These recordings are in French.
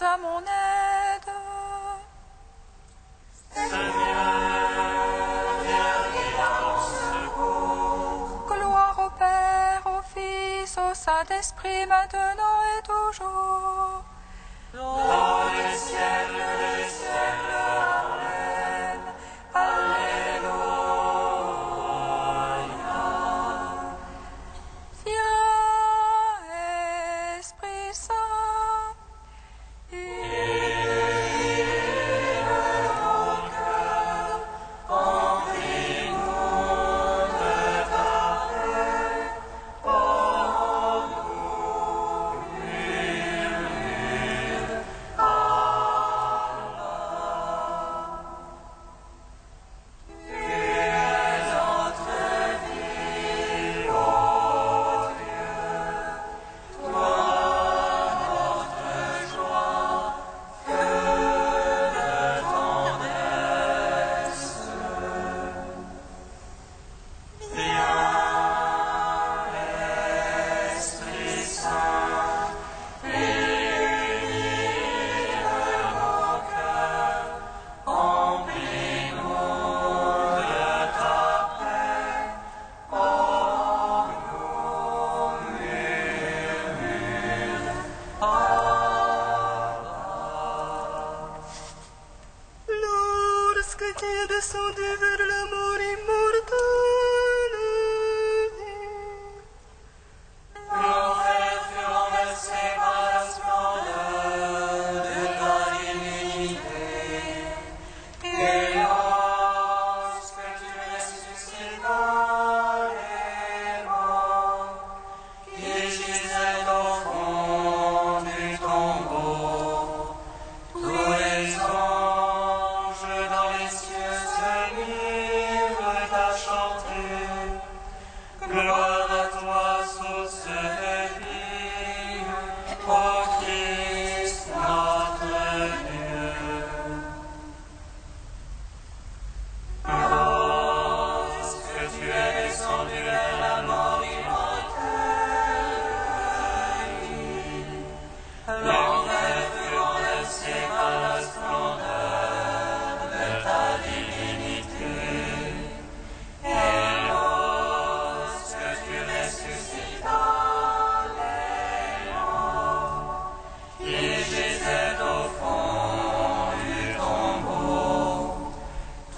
à mon aide. Seigneur, viens à mon secours. Gloire au Père, au Fils, au Saint-Esprit, maintenant et toujours. Dans les siècles des siècles. Amen. Alléluia. Viens, Esprit Saint, Lorsque tu es descendu vers la mort immortelle, L'enfer fut renversé par la splendeur de ta divinité. Et lorsque tu ressuscitas les morts qui gisaient au fond du tombeau, tous les anges dans les cieux se mirent à chanter. Gloire à toi, source de vie, ô Christ, notre Dieu. Lorsque tu es descendu vers la mort immortelle, l'enfer fut renversé par la splendeur de ta divinité. Et lorsque tu ressuscitas les morts qui gisaient au fond du tombeau,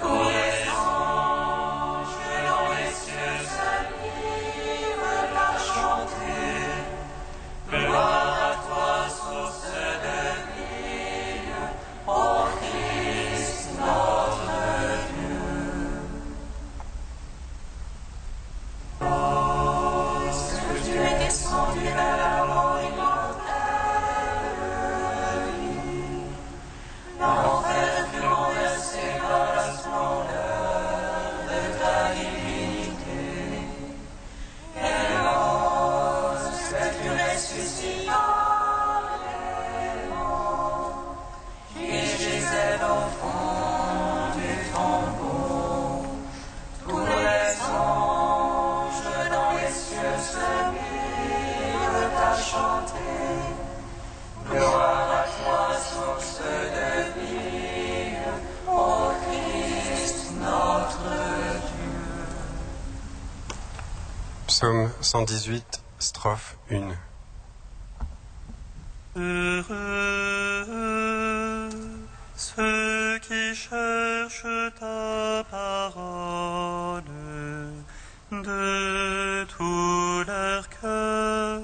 tous les anges dans les cieux se mirent à chanter. Gloire à toi, source de vie, ô Christ, notre Dieu. Lorsque tu es descendu vers la mort immortelle, l'enfer fut renversé par la splendeur de ta divinité. Et lorsque tu ressuscitas les morts qui gisaient au fond du tombeau, tous les anges dans les cieux se mirent à chanter. Gloire à toi, source de vie, ô Christ, notre Dieu. Psaume 118, strophe 1. heureux ceux qui cherchent ta parole de tout leur cœur.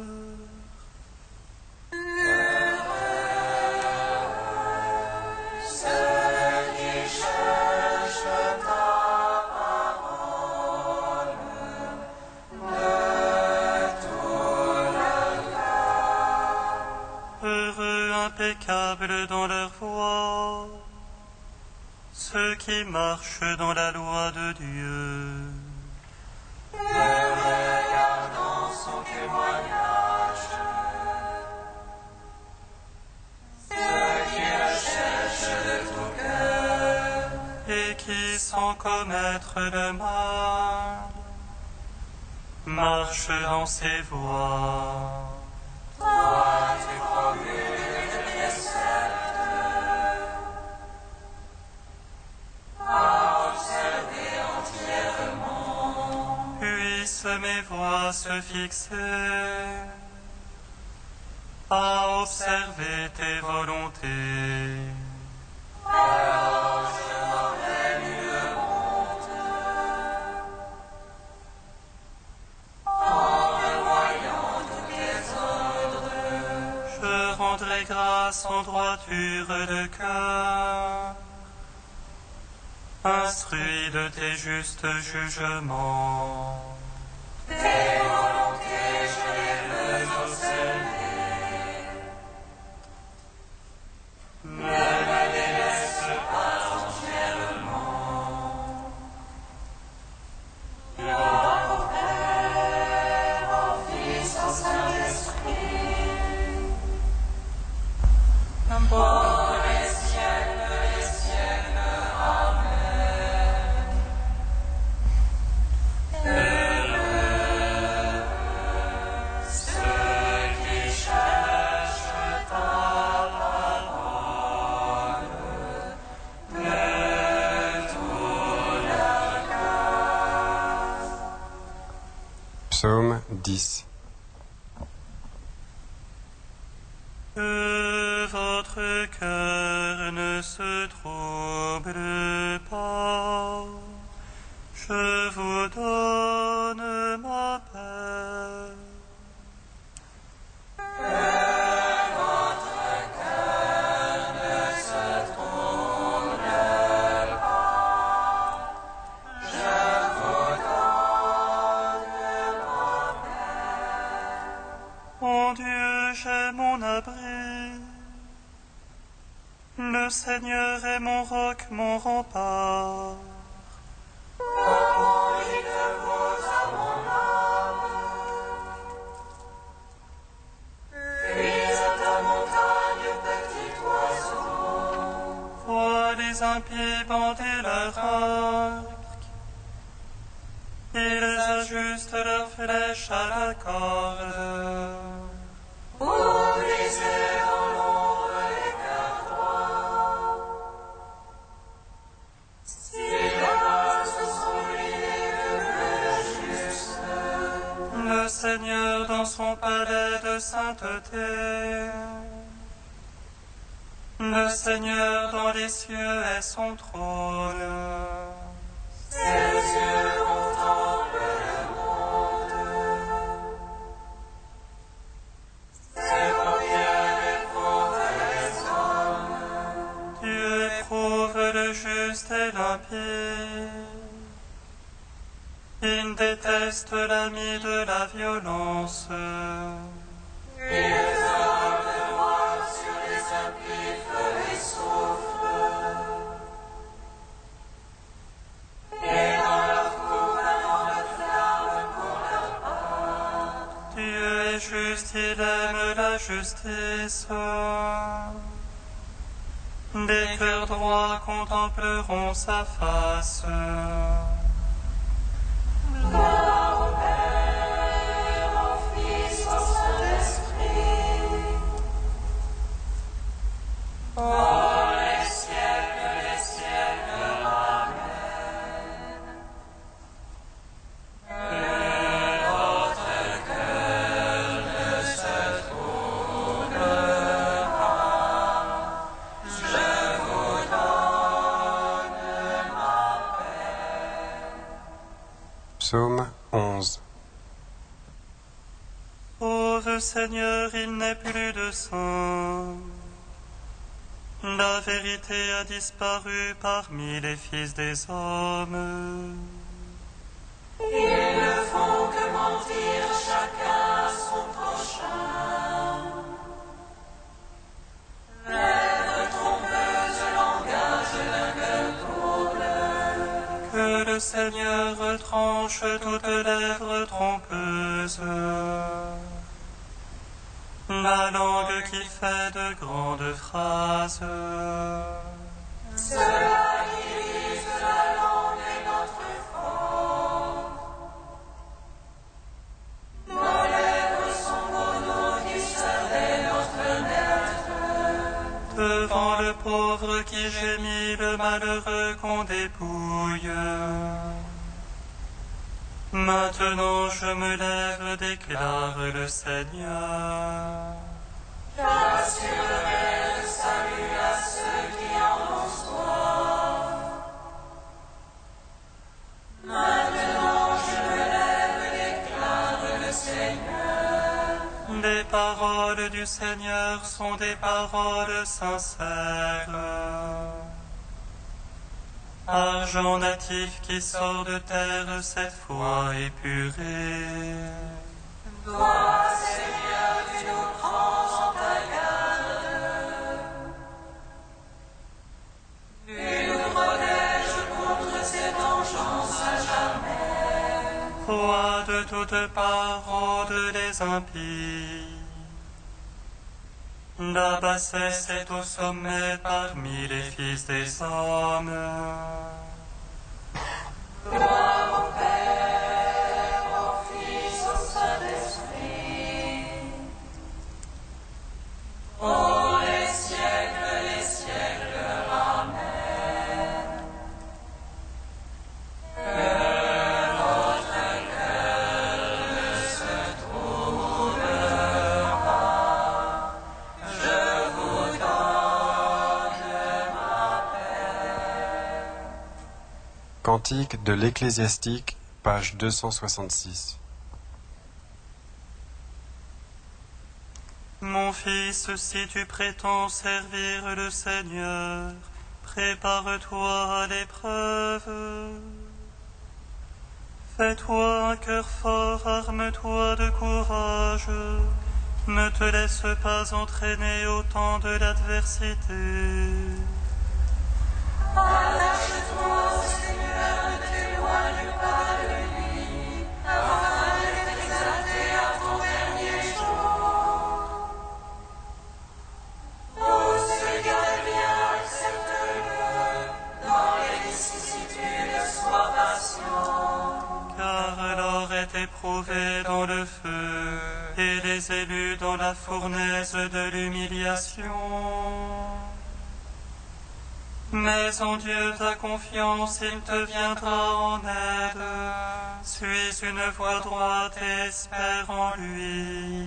Ceux qui cherchent ta parole de tout leur cœur. Heureux, impeccables dans leur voie, ceux qui marchent dans la loi de Dieu. Heureux gardant son témoignage, ceux qui le cherchent de tout cœur. Et qui, sans commettre le mal, marchent dans ses voies. Toi, tu promulgues tes puissent mes voix se fixer à observer tes volontés. Alors je m'aurai nulle honte en revoyant tous tes ordres. Je rendrai grâce en droiture de cœur, instruit de tes justes jugements. Tes volontés, je les veux observer. Ne me délaisse pas entièrement. Gloire au Père, au Fils, au Saint-Esprit. Pour les siècles, Amen. Ceux qui cherchent ta parole, mets tout leur cœur. Psaume 10. Que votre cœur ne se trouble pas, je vous donne ma paix. Mon Dieu, j'ai mon abri. Le Seigneur est mon roc, mon rempart. Vois les impies bander leur arc. Ils ajustent leurs flèches à la corde. Pour briser dans l'ombre les cœurs droits. Si les vases sont liés de bleu juste, Le Seigneur dans son palais de sainteté. Le Seigneur dans les cieux est son trône. ses yeux contemplent le monde. Ses paupières éprouvent les hommes. Dieu éprouve le juste et l'impie. Il déteste l'ami de la violence. Il fera pleuvoir sur les impies feu et soufre. Et dans leur coupe un de flamme pour leur part. Dieu est juste, il aime la justice. Des cœurs droits contempleront sa face. Gloire au Père, au Fils, au Saint-Esprit. Pour les siècles, Amen. Que votre cœur ne se trouble pas. Je vous donne ma paix. Psaume 11. Ô Seigneur, il n'est plus de sang. La vérité a disparu parmi les fils des hommes. Ils ne font que mentir chacun à son prochain. Lèvres trompeuses, langage d'un cœur trouble. Que le Seigneur retranche toutes lèvres trompeuses. La langue qui fait de grandes phrases. Ceux-là qui disent la langue est notre force. Nos lèvres sont pour nous qui serait notre maître. Devant le pauvre qui gémit, le malheureux qu'on dépouille. Maintenant je me lève, déclare le Seigneur. J'assurerai le salut à ceux qui en ont soif. Maintenant je me lève, déclare le Seigneur. Les paroles du Seigneur sont des paroles sincères. Argent natif qui sort de terre, cette foi épurée. Toi, Seigneur, tu nous prends en ta garde. Tu nous protèges contre ces vengeances à jamais. Roi de toutes parts, rôde les impies. La bassesse est au sommet parmi les fils des hommes. Gloire au Père, au Fils, au Saint-Esprit. Ô les siècles, Amen. Que notre cœur ne se trouble pas. Je vous donne ma paix. Cantique de l'Ecclésiastique, page 266. Mon fils, si tu prétends servir le Seigneur, prépare-toi à l'épreuve. Fais-toi un cœur fort, arme-toi de courage. Ne te laisse pas entraîner au temps de l'adversité. Attache-toi au Seigneur, ne t'éloigne pas de lui, afin de t'exalter à ton dernier jour. Tout ce qui te vient, accepte-le, dans les vicissitudes, sois patient. Car l'or est éprouvé dans le feu, et les élus dans la fournaise de l'humiliation. Mais en Dieu ta confiance, il te viendra en aide. Suis une voie droite et espère en lui.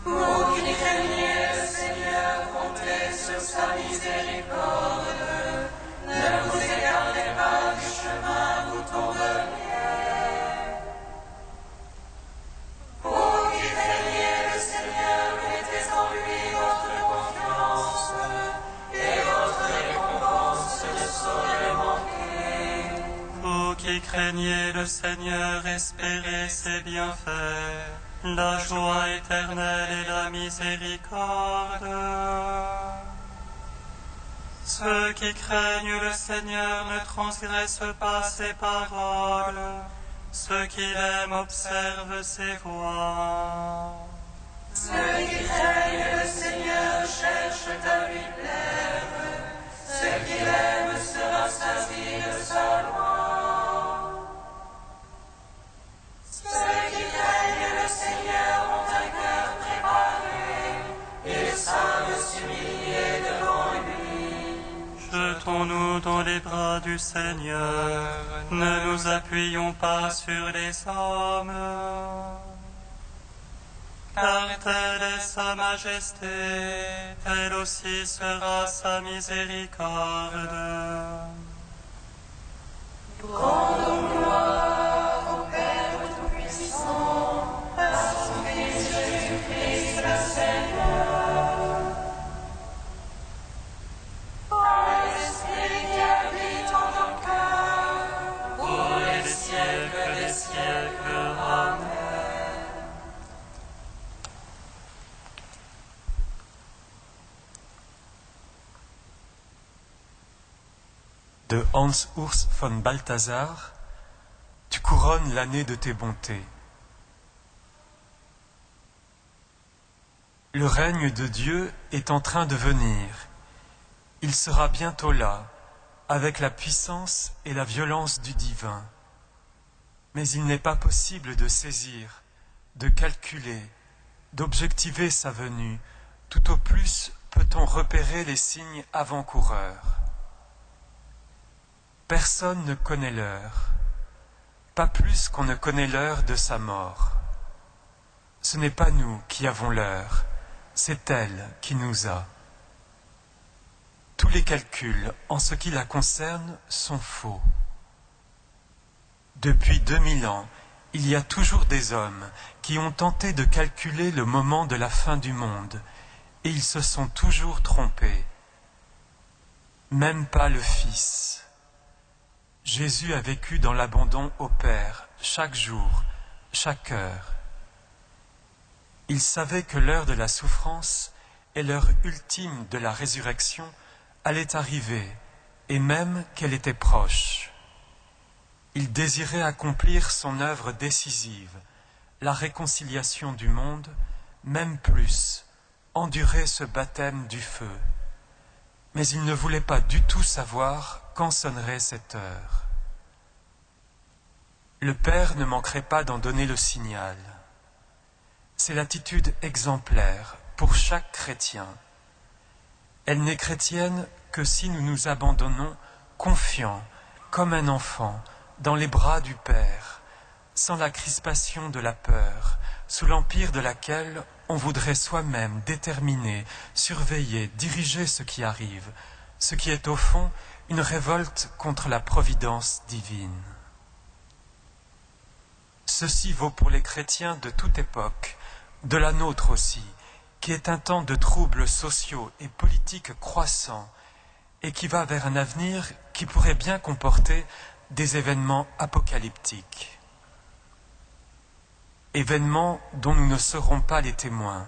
Vous qui craignez le Seigneur, comptez sur sa miséricorde. Ne vous égarez pas du chemin, vous tomberiez. Vous qui craignez le Seigneur, mettez en lui votre confiance, et votre récompense ne saurait manquer. Vous qui craignez le Seigneur, espérez ses bienfaits, la joie éternelle et la miséricorde. Ceux qui craignent le Seigneur ne transgressent pas ses paroles. Ceux qui l'aiment observent ses voies. Ceux qui craignent le Seigneur cherchent à lui plaire. Ceux qui l'aiment se rassasient de sa loi. Ceux qui craignent le Seigneur ont un cœur préparé. Ils savent s'humilier devant lui. Jetons-nous dans les bras du Seigneur, ne nous appuyons pas sur les hommes. Car telle est sa majesté, telle aussi sera sa miséricorde. Rendons gloire au Père Tout-Puissant, à son Fils Jésus-Christ le Seigneur. À l'Esprit qui habite en nos cœurs, pour les siècles des siècles. Amen. De Hans Urs von Balthasar, tu couronnes l'année de tes bontés. Le règne de Dieu est en train de venir. Il sera bientôt là, avec la puissance et la violence du divin. Mais il n'est pas possible de saisir, de calculer, d'objectiver sa venue. Tout au plus peut-on repérer les signes avant-coureurs. Personne ne connaît l'heure, pas plus qu'on ne connaît l'heure de sa mort. Ce n'est pas nous qui avons l'heure, c'est elle qui nous a. Tous les calculs en ce qui la concerne sont faux. Depuis 2000 ans, il y a toujours des hommes qui ont tenté de calculer le moment de la fin du monde, et ils se sont toujours trompés. Même pas le Fils. Jésus a vécu dans l'abandon au Père, chaque jour, chaque heure. Il savait que l'heure de la souffrance et l'heure ultime de la résurrection allait arriver, et même qu'elle était proche. Il désirait accomplir son œuvre décisive, la réconciliation du monde, même plus, endurer ce baptême du feu. Mais il ne voulait pas du tout savoir quand sonnerait cette heure. Le Père ne manquerait pas d'en donner le signal. C'est l'attitude exemplaire pour chaque chrétien. Elle n'est chrétienne que si nous nous abandonnons confiants, comme un enfant, dans les bras du Père, sans la crispation de la peur, sous l'empire de laquelle on voudrait soi-même déterminer, surveiller, diriger ce qui arrive, ce qui est au fond une révolte contre la providence divine. Ceci vaut pour les chrétiens de toute époque, de la nôtre aussi, qui est un temps de troubles sociaux et politiques croissants, et qui va vers un avenir qui pourrait bien comporter des événements apocalyptiques. Événements dont nous ne serons pas les témoins,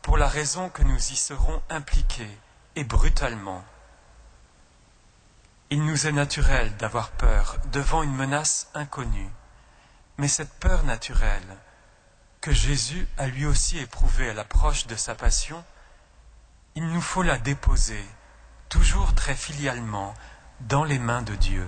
pour la raison que nous y serons impliqués, et brutalement. Il nous est naturel d'avoir peur devant une menace inconnue, mais cette peur naturelle, que Jésus a lui aussi éprouvée à l'approche de sa passion, il nous faut la déposer, toujours très filialement, dans les mains de Dieu.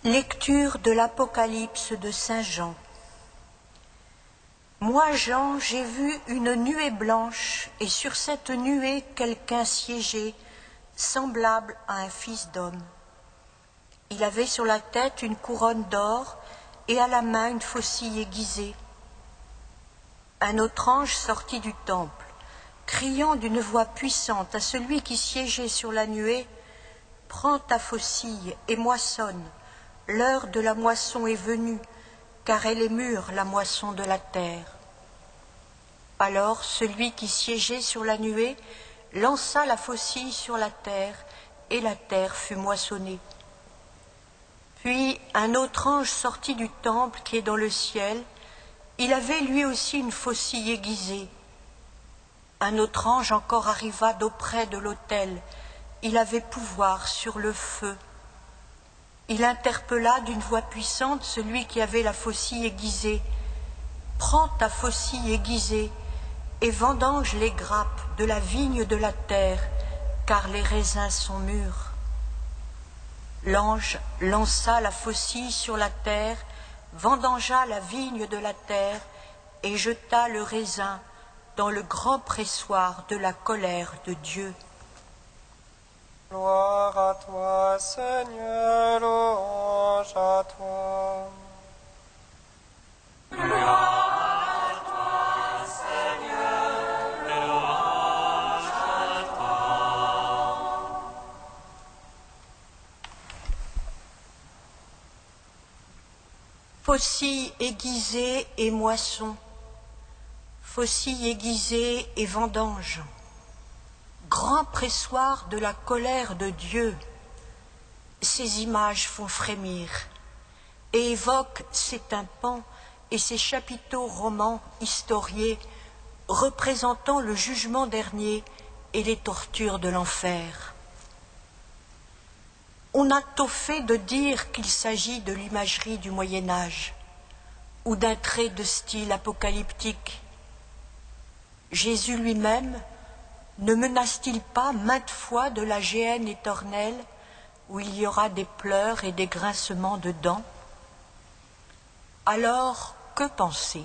Lecture de l'Apocalypse de Saint Jean. Moi, Jean, j'ai vu une nuée blanche, et sur cette nuée quelqu'un siégeait, semblable à un fils d'homme. Il avait sur la tête une couronne d'or, et à la main une faucille aiguisée. Un autre ange sortit du temple, criant d'une voix puissante à celui qui siégeait sur la nuée, « Prends ta faucille et moissonne, l'heure de la moisson est venue, car elle est mûre, la moisson de la terre. » Alors celui qui siégeait sur la nuée lança la faucille sur la terre, et la terre fut moissonnée. Puis un autre ange sortit du temple qui est dans le ciel. Il avait lui aussi une faucille aiguisée. Un autre ange encore arriva d'auprès de l'autel. Il avait pouvoir sur le feu. Il interpella d'une voix puissante celui qui avait la faucille aiguisée. « Prends ta faucille aiguisée et vendange les grappes de la vigne de la terre, car les raisins sont mûrs. » L'ange lança la faucille sur la terre, vendangea la vigne de la terre et jeta le raisin dans le grand pressoir de la colère de Dieu. Gloire à toi, Seigneur, louange à toi. Gloire à toi, Seigneur, louange à toi. Faucille aiguisée et moisson, faucille aiguisée et vendange, grand pressoir de la colère de Dieu, ces images font frémir et évoquent ces tympans et ces chapiteaux romans historiés représentant le jugement dernier et les tortures de l'enfer. On a tôt fait de dire qu'il s'agit de l'imagerie du Moyen-Âge ou d'un trait de style apocalyptique. Jésus lui-même ne menace-t-il pas maintes fois de la géhenne éternelle où il y aura des pleurs et des grincements de dents? Alors, que penser?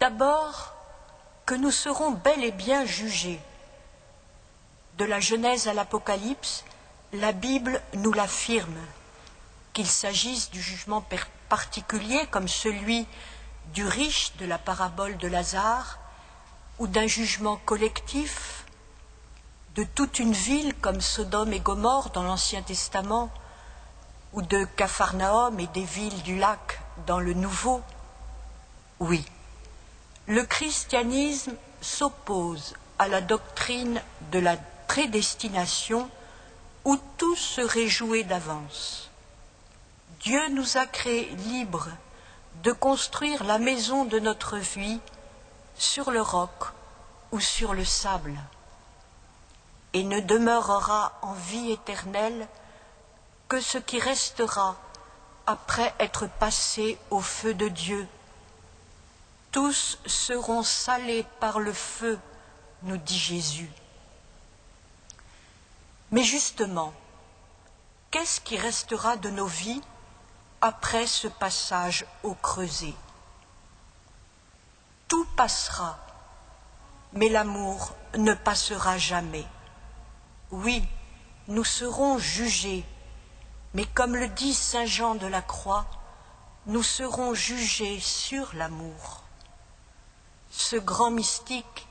D'abord, que nous serons bel et bien jugés. De la Genèse à l'Apocalypse, la Bible nous l'affirme, qu'il s'agisse du jugement particulier comme celui du riche de la parabole de Lazare, ou d'un jugement collectif de toute une ville comme Sodome et Gomorrhe dans l'Ancien Testament, ou de Capharnaüm et des villes du lac dans le Nouveau. Oui, le christianisme s'oppose à la doctrine de la prédestination où tout serait joué d'avance. Dieu nous a créés libres de construire la maison de notre vie sur le roc ou sur le sable, et ne demeurera en vie éternelle que ce qui restera après être passé au feu de Dieu. Tous seront salés par le feu, nous dit Jésus. Mais justement, qu'est-ce qui restera de nos vies après ce passage au creuset? Tout passera, mais l'amour ne passera jamais. Oui, nous serons jugés, mais comme le dit saint Jean de la Croix, nous serons jugés sur l'amour. Ce grand mystique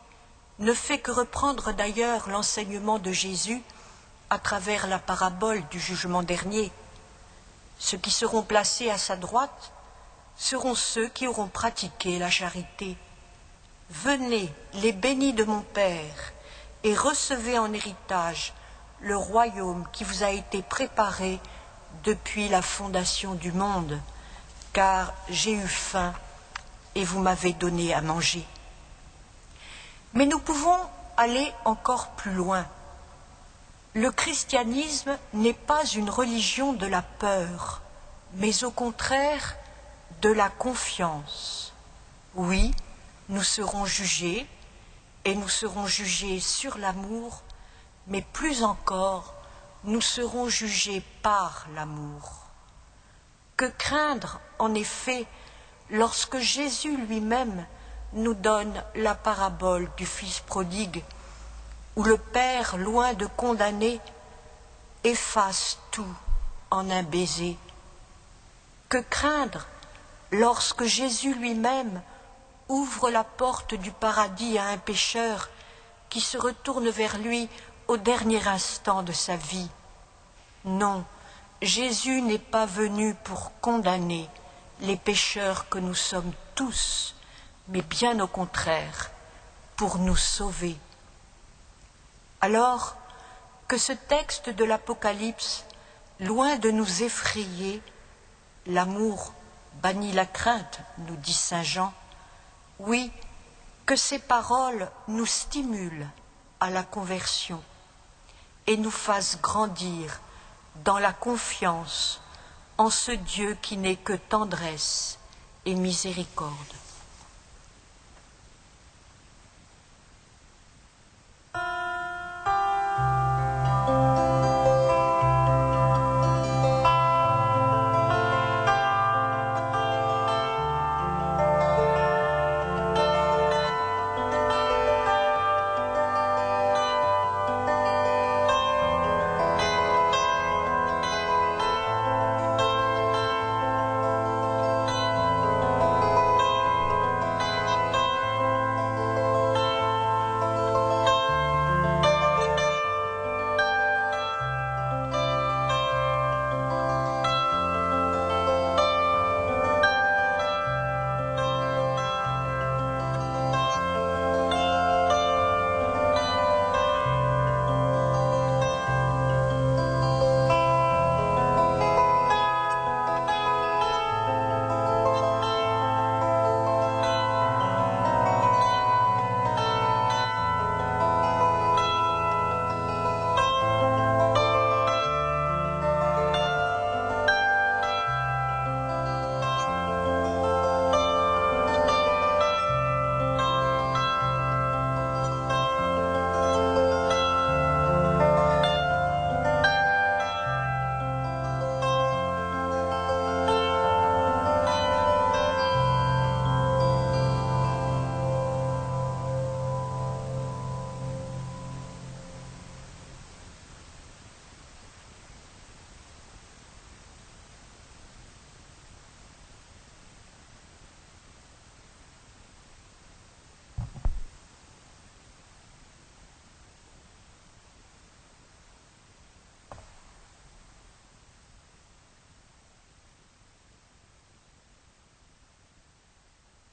ne fait que reprendre d'ailleurs l'enseignement de Jésus à travers la parabole du jugement dernier. Ceux qui seront placés à sa droite seront ceux qui auront pratiqué la charité. Venez, les bénis de mon Père, et recevez en héritage le royaume qui vous a été préparé depuis la fondation du monde, car j'ai eu faim et vous m'avez donné à manger. Mais nous pouvons aller encore plus loin. Le christianisme n'est pas une religion de la peur, mais au contraire de la confiance. Oui, nous serons jugés, et nous serons jugés sur l'amour, mais plus encore, nous serons jugés par l'amour. Que craindre, en effet, lorsque Jésus lui-même nous donne la parabole du Fils prodigue, où le Père, loin de condamner, efface tout en un baiser. Que craindre lorsque Jésus lui-même ouvre la porte du paradis à un pécheur qui se retourne vers lui au dernier instant de sa vie? Non, Jésus n'est pas venu pour condamner les pécheurs que nous sommes tous, mais bien au contraire, pour nous sauver. Alors que ce texte de l'Apocalypse, loin de nous effrayer, l'amour bannit la crainte, nous dit saint Jean, oui, que ces paroles nous stimulent à la conversion et nous fassent grandir dans la confiance en ce Dieu qui n'est que tendresse et miséricorde.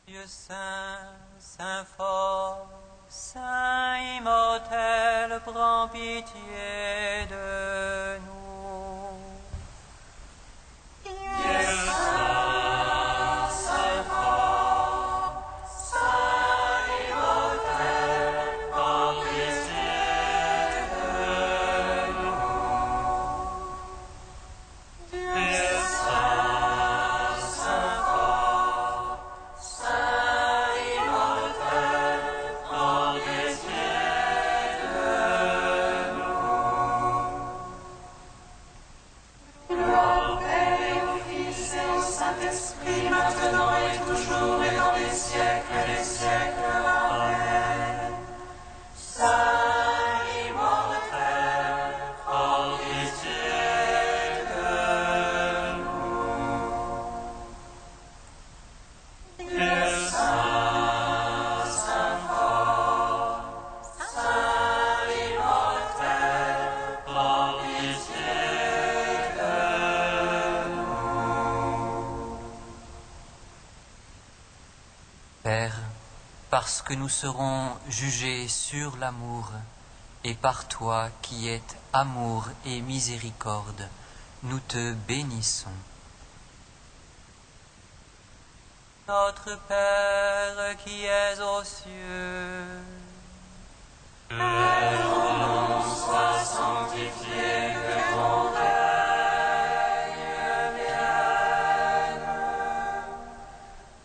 Dieu saint, saint fort, saint immortel, prends pitié de nous. Dieu saint, saint fort, saint immortel, prends pitié de nous. Dieu saint, saint fort, saint immortel, prends pitié de nous. Gloire au Père et au Fils et au Saint-Esprit, maintenant et toujours et dans les siècles des siècles. Amen. Saint immortel, prends pitié de nous. Dieu saint, saint fort, saint immortel, prends pitié de nous. Père, parce que nous serons jugés sur l'amour, et par toi qui es amour et miséricorde, nous te bénissons. Notre Père qui es aux cieux, que ton nom soit sanctifié, que ton règne vienne,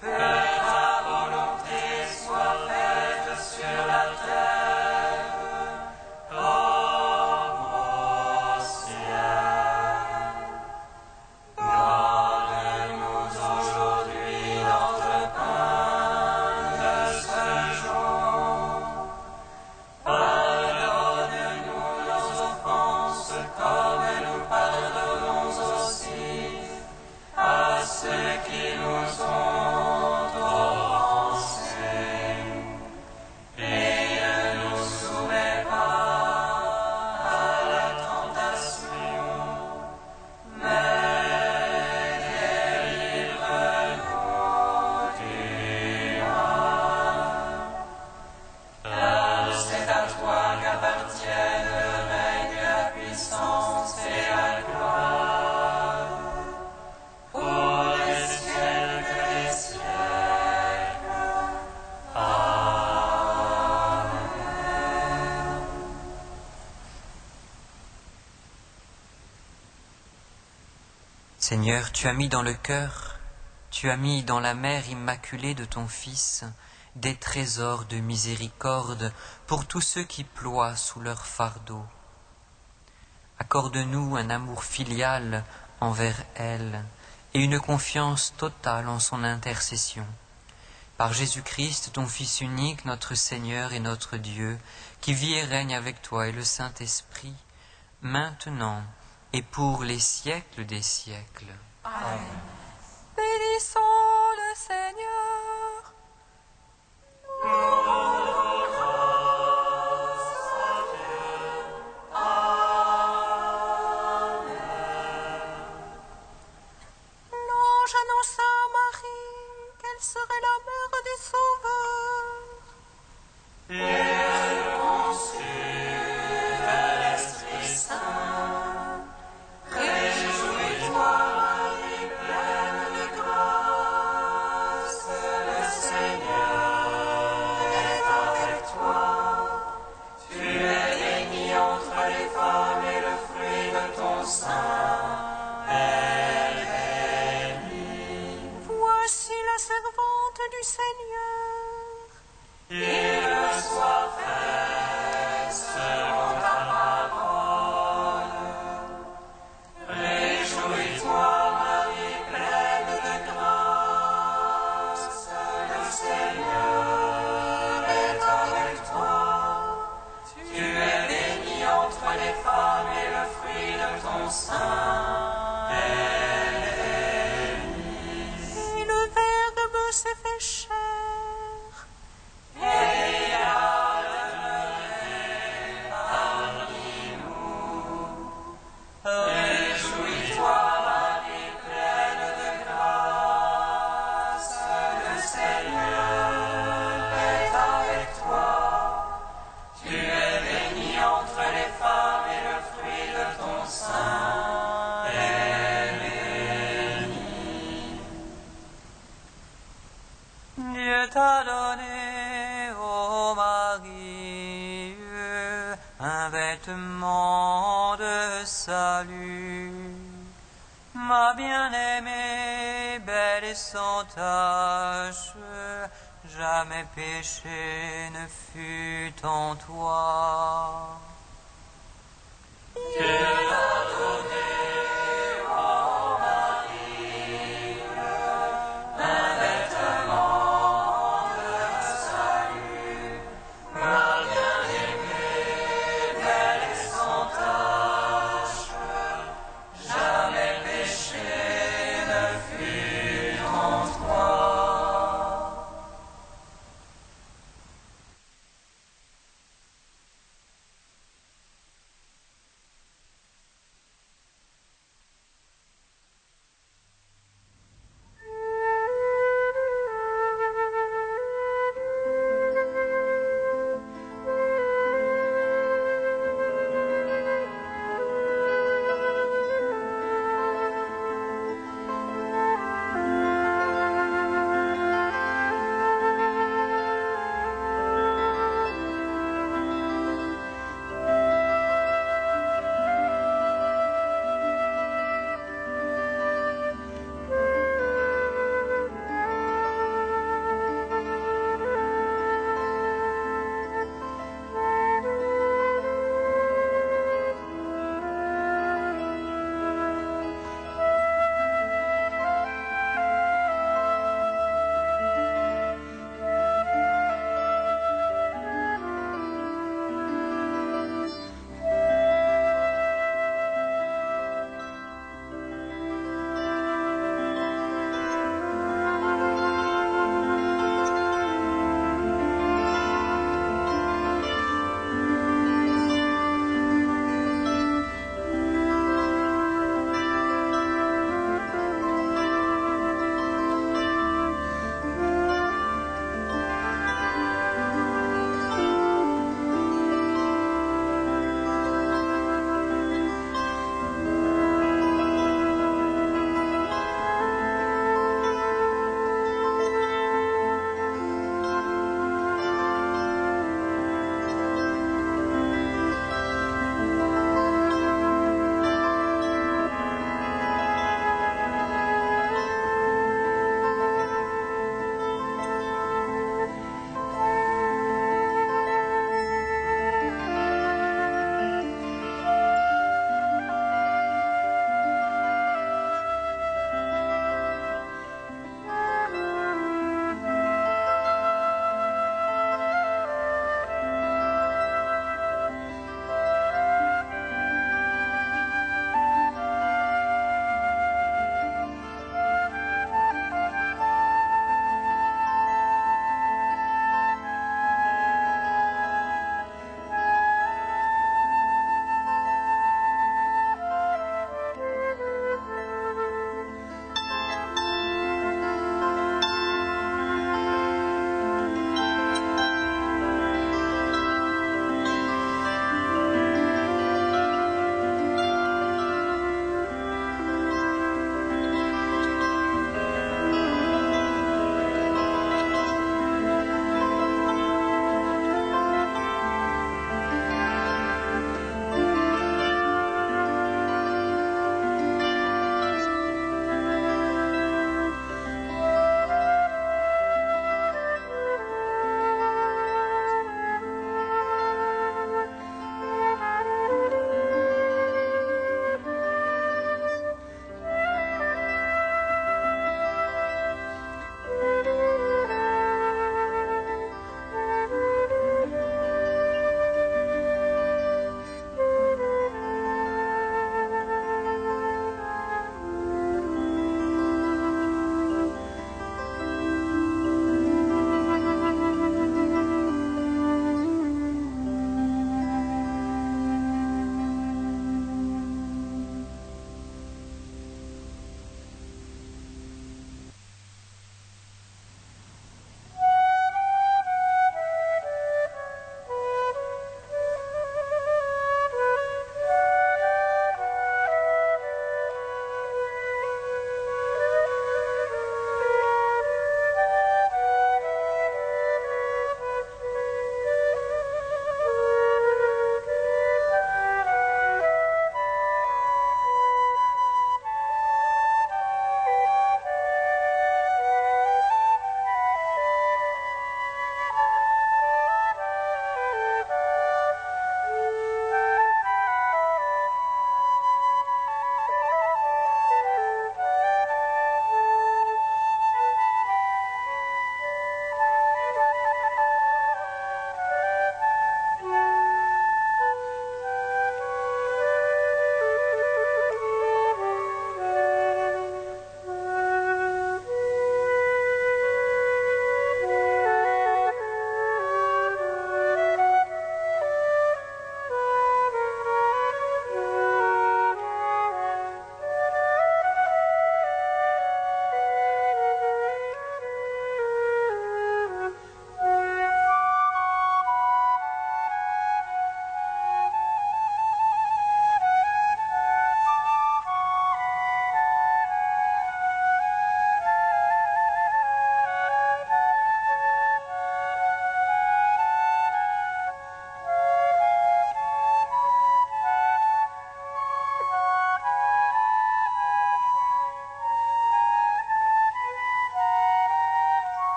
que ta volonté soit faite sur la terre comme au ciel. Donne-nous aujourd'hui notre Seigneur, tu as mis dans le cœur, tu as mis dans la mère immaculée de ton Fils des trésors de miséricorde pour tous ceux qui ploient sous leur fardeau. Accorde-nous un amour filial envers elle et une confiance totale en son intercession. Par Jésus-Christ, ton Fils unique, notre Seigneur et notre Dieu, qui vit et règne avec toi et le Saint-Esprit, maintenant et pour les siècles des siècles. Amen. Bénissons le Seigneur. L'ange annonça à Marie qu'elle serait la mère du Sauveur. Voici la servante du Seigneur. Et le Verbe s'est fait chair. Dieu t'a donné, ô Marie, un vêtement de salut. Ma bien-aimée, belle et sans tache, jamais péché ne fut en toi.